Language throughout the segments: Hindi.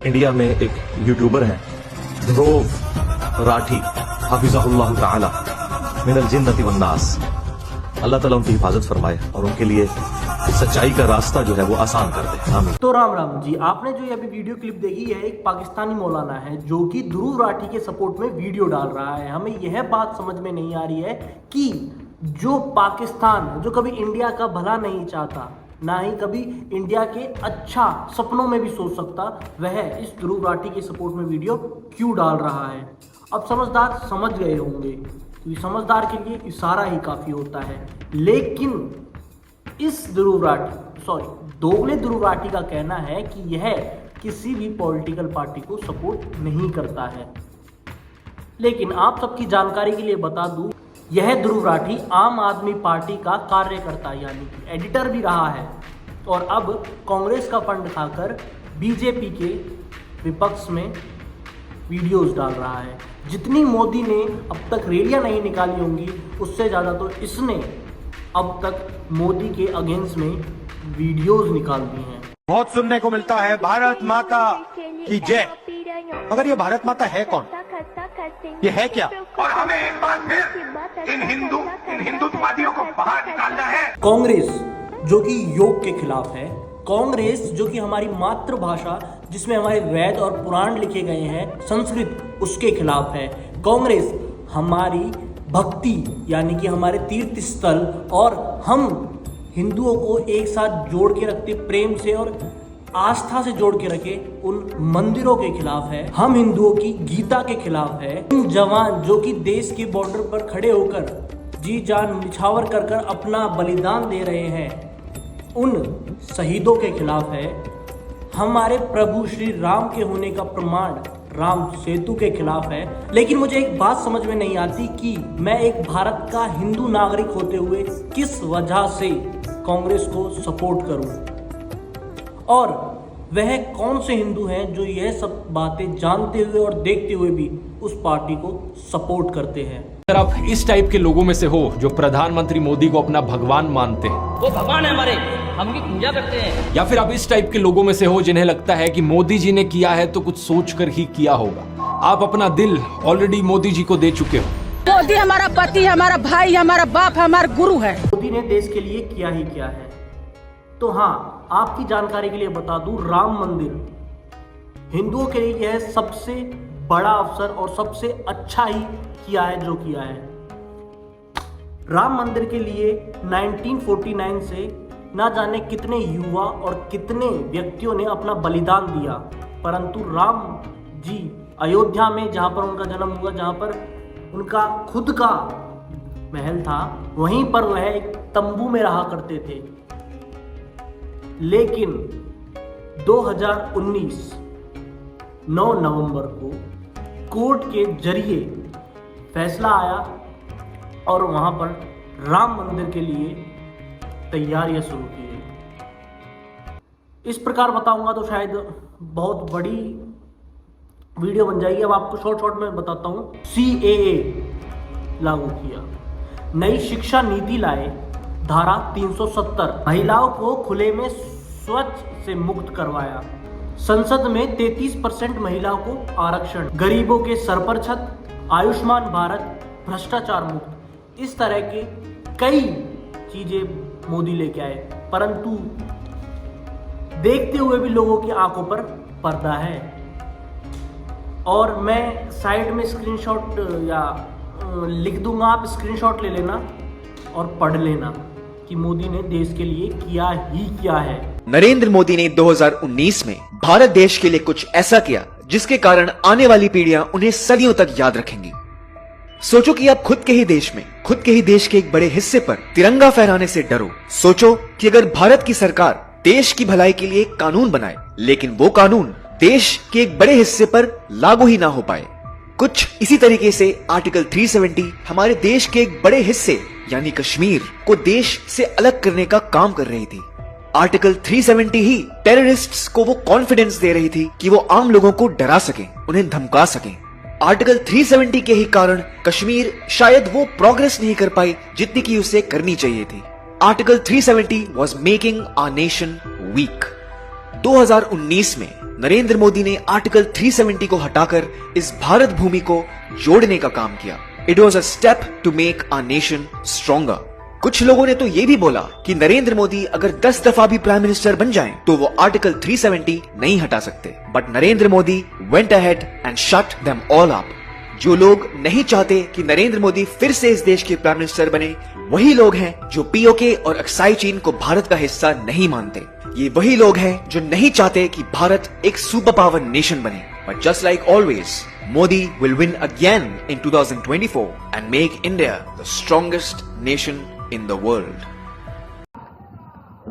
इंडिया में एक यूट्यूबर हैं ध्रुव राठी हाफिज़हुल्लाह ताला मिनल जिन्नति वन्नास। अल्लाह ताला उनकी हिफाजत फरमाए और उनके लिए सच्चाई का रास्ता जो है वो आसान कर दे। आमीन। तो राम राम जी, आपने जो ये अभी वीडियो क्लिप देखी है, एक पाकिस्तानी मौलाना है जो कि ध्रुव राठी के सपोर्ट में वीडियो डाल रहा है। हमें यह बात समझ में नहीं आ रही है कि जो पाकिस्तान जो कभी इंडिया का भला नहीं चाहता, ना ही कभी इंडिया के अच्छा सपनों में भी सोच सकता, वह इस ध्रुव राठी के सपोर्ट में वीडियो क्यों डाल रहा है। अब समझदार समझ गए होंगे कि समझदार के लिए इशारा ही काफ़ी होता है। लेकिन इस दोगले ध्रुव राठी का कहना है कि यह किसी भी पॉलिटिकल पार्टी को सपोर्ट नहीं करता है। लेकिन आप सबकी जानकारी के लिए बता दूं, यह ध्रुव राठी आम आदमी पार्टी का कार्यकर्ता यानी कि एडिटर भी रहा है और अब कांग्रेस का फंड खाकर बीजेपी के विपक्ष में वीडियोस डाल रहा है। जितनी मोदी ने अब तक रैलियां नहीं निकाली होंगी, उससे ज़्यादा तो इसने अब तक मोदी के अगेंस्ट में वीडियोस निकाल दी हैं। बहुत सुनने को मिलता है भारत माता की जय, मगर ये भारत माता है कौन? ये है क्या? और हमें एक बार फिर इन हिंदुत्ववादियों को बाहर निकालना है। कांग्रेस जो कि योग के खिलाफ है, कांग्रेस जो कि हमारी मातृभाषा जिसमें हमारे वेद और पुराण लिखे गए हैं संस्कृत, उसके खिलाफ है। कांग्रेस हमारी भक्ति यानी कि हमारे तीर्थ स्थल और हम हिंदुओं को एक साथ जोड़ के रखते, प्रेम से और आस्था से जोड़ के रखे उन मंदिरों के खिलाफ है। हम हिंदुओं की गीता के खिलाफ है। उन जवान जो कि देश के बॉर्डर पर खड़े होकर जी जान निछावर कर कर अपना बलिदान दे रहे हैं, उन शहीदों के खिलाफ है। हमारे प्रभु श्री राम के होने का प्रमाण राम सेतु के खिलाफ है। लेकिन मुझे एक बात समझ में नहीं आती कि मैं एक भारत का हिंदू नागरिक होते हुए किस वजह से कांग्रेस को सपोर्ट करूं, और वह कौन से हिंदू हैं जो यह सब बातें जानते हुए और देखते हुए भी उस पार्टी को सपोर्ट करते हैं। अगर आप इस टाइप के लोगों में से हो जो प्रधानमंत्री मोदी को अपना भगवान मानते हैं, वो भगवान है हमारे, हम उनकी पूजा करते हैं, या फिर आप इस टाइप के लोगों में से हो जिन्हें लगता है कि मोदी जी ने किया है तो कुछ सोच कर ही किया होगा, आप अपना दिल ऑलरेडी मोदी जी को दे चुके हो। मोदी हमारा पति, हमारा भाई, हमारा बाप, हमारा गुरु है। मोदी ने देश के लिए किया ही क्या है। तो हाँ, आपकी जानकारी के लिए बता दूं, राम मंदिर हिंदुओं के लिए यह सबसे बड़ा अवसर और सबसे अच्छा ही किया है जो किया है। राम मंदिर के लिए 1949 से ना जाने कितने युवा और कितने व्यक्तियों ने अपना बलिदान दिया, परंतु राम जी अयोध्या में जहाँ पर उनका जन्म हुआ, जहाँ पर उनका खुद का महल था, वहीं पर वह एक तंबू में रहा करते थे। लेकिन 2019 9 नवंबर को कोर्ट के जरिए फैसला आया और वहां पर राम मंदिर के लिए तैयारियां शुरू की गई। इस प्रकार बताऊंगा तो शायद बहुत बड़ी वीडियो बन जाएगी। अब आपको शॉर्ट में बताता हूं। CAA लागू किया, नई शिक्षा नीति लाए, धारा 370 महिलाओं को खुले में स्वच्छ से मुक्त करवाया, संसद में 33% महिलाओं को आरक्षण, गरीबों के सर पर छत, आयुष्मान भारत, भ्रष्टाचार मुक्त, इस तरह के कई चीजें मोदी लेके आए, परंतु देखते हुए भी लोगों की आंखों पर पर्दा है। और मैं साइड में स्क्रीनशॉट या लिख दूंगा, आप स्क्रीनशॉट ले लेना और पढ़ लेना कि मोदी ने देश के लिए किया ही क्या है। नरेंद्र मोदी ने 2019 में भारत देश के लिए कुछ ऐसा किया जिसके कारण आने वाली पीढ़ियां उन्हें सदियों तक याद रखेंगी। सोचो कि आप खुद के ही देश में, खुद के ही देश के एक बड़े हिस्से पर तिरंगा फहराने से डरो। सोचो कि अगर भारत की सरकार देश की भलाई के लिए एक कानून बनाए, लेकिन वो कानून देश के एक बड़े हिस्से पर लागू ही ना हो पाए। कुछ इसी तरीके से आर्टिकल 370 हमारे देश के एक बड़े हिस्से यानी कश्मीर को देश से अलग करने का काम कर रही थी। आर्टिकल 370 ही टेररिस्ट्स को वो कॉन्फिडेंस दे रही थी कि वो आम लोगों को डरा सकें, उन्हें धमका सकें। आर्टिकल 370 के ही कारण कश्मीर शायद वो प्रोग्रेस नहीं कर पाई जितनी की उसे करनी चाहिए थी। Article 370 was making our nation weak. 2019 में नरेंद्र मोदी ने आर्टिकल 370 को हटाकर इस भारत भूमि को जोड़ने का काम किया। It was a step to make our nation stronger. कुछ लोगों ने तो ये भी बोला कि नरेंद्र मोदी अगर 10 दफा भी प्राइम मिनिस्टर बन जाएं, तो वो आर्टिकल 370 नहीं हटा सकते। But Narendra Modi went ahead and shut them all up. जो लोग नहीं चाहते कि नरेंद्र मोदी फिर से इस देश के प्राइम मिनिस्टर बने, वही लोग हैं जो पीओके और अक्साई चीन को भारत का हिस्सा नहीं मानते। ये वही लोग हैं जो नहीं चाहते कि भारत एक सुपर पावर नेशन बने। But just like always, Modi will win again in 2024 and make India the strongest nation in the world.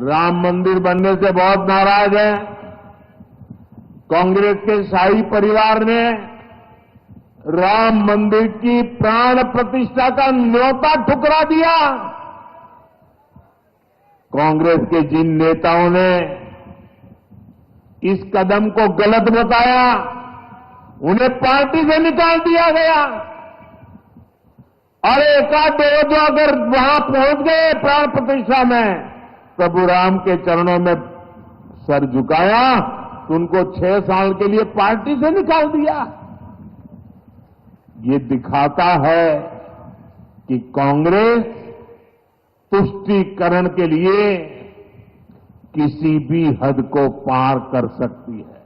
Ram मंदिर बनने से बहुत नाराज है। कांग्रेस के शाही परिवार ने राम मंदिर की प्राण प्रतिष्ठा का न्योता ठुकरा दिया। कांग्रेस के जिन नेताओं ने इस कदम को गलत बताया, उन्हें पार्टी से निकाल दिया गया। और एक आध दो जो अगर वहां पहुंच गए प्राण प्रतिष्ठा में, प्रभु राम के चरणों में सर झुकाया, तो उनको 6 साल के लिए पार्टी से निकाल दिया। ये दिखाता है कि कांग्रेस तुष्टीकरण के लिए किसी भी हद को पार कर सकती है।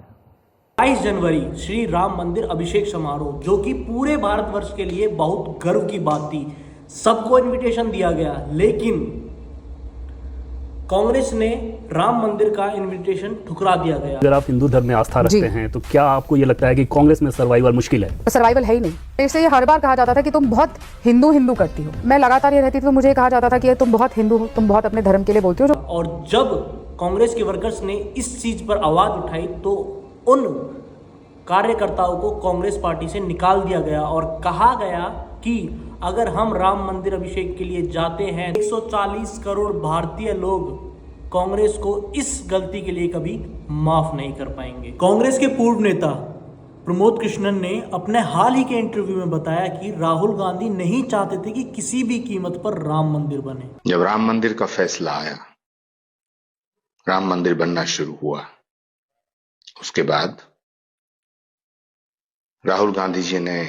22 जनवरी श्री राम मंदिर अभिषेक समारोह, जो कि पूरे भारतवर्ष के लिए बहुत गर्व की बात थी। सबको इनविटेशन दिया गया, लेकिन कांग्रेस ने राम मंदिर का इनविटेशन ठुकरा दिया गया। अगर आप हिंदू धर्म में आस्था रखते हैं, तो क्या आपको ये लगता है कि कांग्रेस में सर्वाइवल मुश्किल है? सर्वाइवल है ही नहीं। इससे ये हर बार कहा जाता था कि तुम बहुत हिंदू करती हो। मैं लगातार ये रहती थी तो मुझे कहा जाता था कि तुम बहुत हिंदू हो, तुम बहुत अपने धर्म के लिए बोलती हो। और जब कांग्रेस के वर्कर्स ने इस चीज पर आवाज उठाई, तो उन कार्यकर्ताओं को कांग्रेस पार्टी से निकाल दिया गया और कहा गया कि अगर हम राम मंदिर अभिषेक के लिए जाते हैं, 140 करोड़ भारतीय लोग कांग्रेस को इस गलती के लिए कभी माफ नहीं कर पाएंगे। कांग्रेस के पूर्व नेता प्रमोद कृष्णन ने अपने हाल ही के इंटरव्यू में बताया कि राहुल गांधी नहीं चाहते थे कि किसी भी कीमत पर राम मंदिर बने। जब राम मंदिर का फैसला आया, राम मंदिर बनना शुरू हुआ, उसके बाद राहुल गांधी जी ने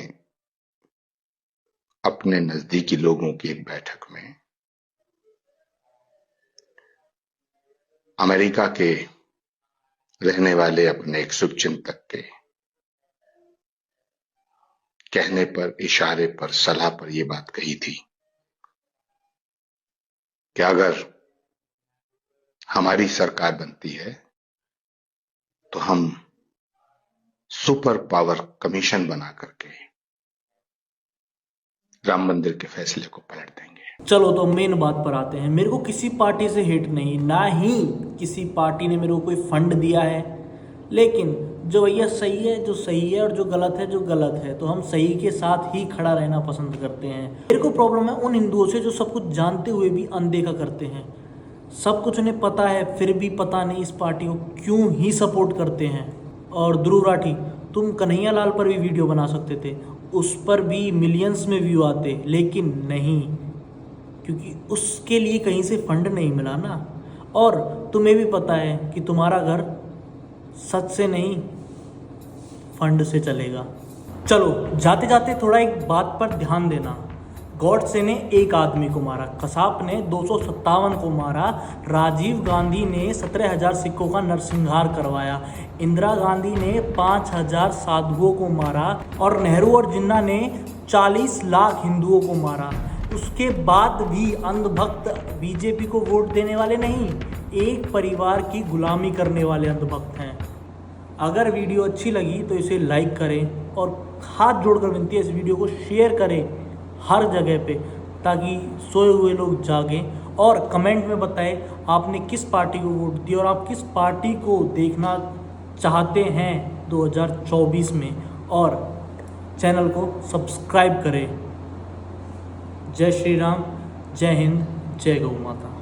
अपने नजदीकी लोगों की एक बैठक में अमेरिका के रहने वाले अपने एक शुभचिंतक के कहने पर, इशारे पर, सलाह पर यह बात कही थी कि अगर हमारी सरकार बनती है तो हम सुपर पावर कमीशन बना करके राम मंदिर के फैसले को पलट देंगे। चलो तो मेन बात पर आते हैं। मेरे को किसी पार्टी से हेट नहीं, ना ही किसी पार्टी ने मेरे को कोई फंड दिया है, लेकिन जो भैया सही है जो सही है और जो गलत है जो गलत है, तो हम सही के साथ ही खड़ा रहना पसंद करते हैं। मेरे को प्रॉब्लम है उन हिंदुओं से जो सब कुछ जानते हुए भी अनदेखा करते हैं। सब कुछ उन्हें पता है, फिर भी पता नहीं इस पार्टी को क्यों ही सपोर्ट करते हैं। और ध्रुव राठी, तुम कन्हैया लाल पर भी वीडियो बना सकते थे, उस पर भी मिलियंस में व्यू आते, लेकिन नहीं, क्योंकि उसके लिए कहीं से फंड नहीं मिला ना। और तुम्हें भी पता है कि तुम्हारा घर सच से नहीं फंड से चलेगा। चलो जाते जाते थोड़ा एक बात पर ध्यान देना। गॉडसे ने एक आदमी को मारा, कसाप ने 257 को मारा, राजीव गांधी ने 17,000 सिक्कों का नरसंहार करवाया, इंदिरा गांधी ने 5,000 साधुओं को मारा और नेहरू और जिन्ना ने 40 लाख हिंदुओं को मारा। उसके बाद भी अंधभक्त बीजेपी को वोट देने वाले नहीं, एक परिवार की गुलामी करने वाले अंधभक्त हैं। अगर वीडियो अच्छी लगी तो इसे लाइक करें और हाथ जोड़कर विनती है इस वीडियो को शेयर करें हर जगह पे, ताकि सोए हुए लोग जागें। और कमेंट में बताएं आपने किस पार्टी को वोट दिया और आप किस पार्टी को देखना चाहते हैं 2024 में, और चैनल को सब्सक्राइब करें। जय श्री राम, जय हिंद, जय गौ माता।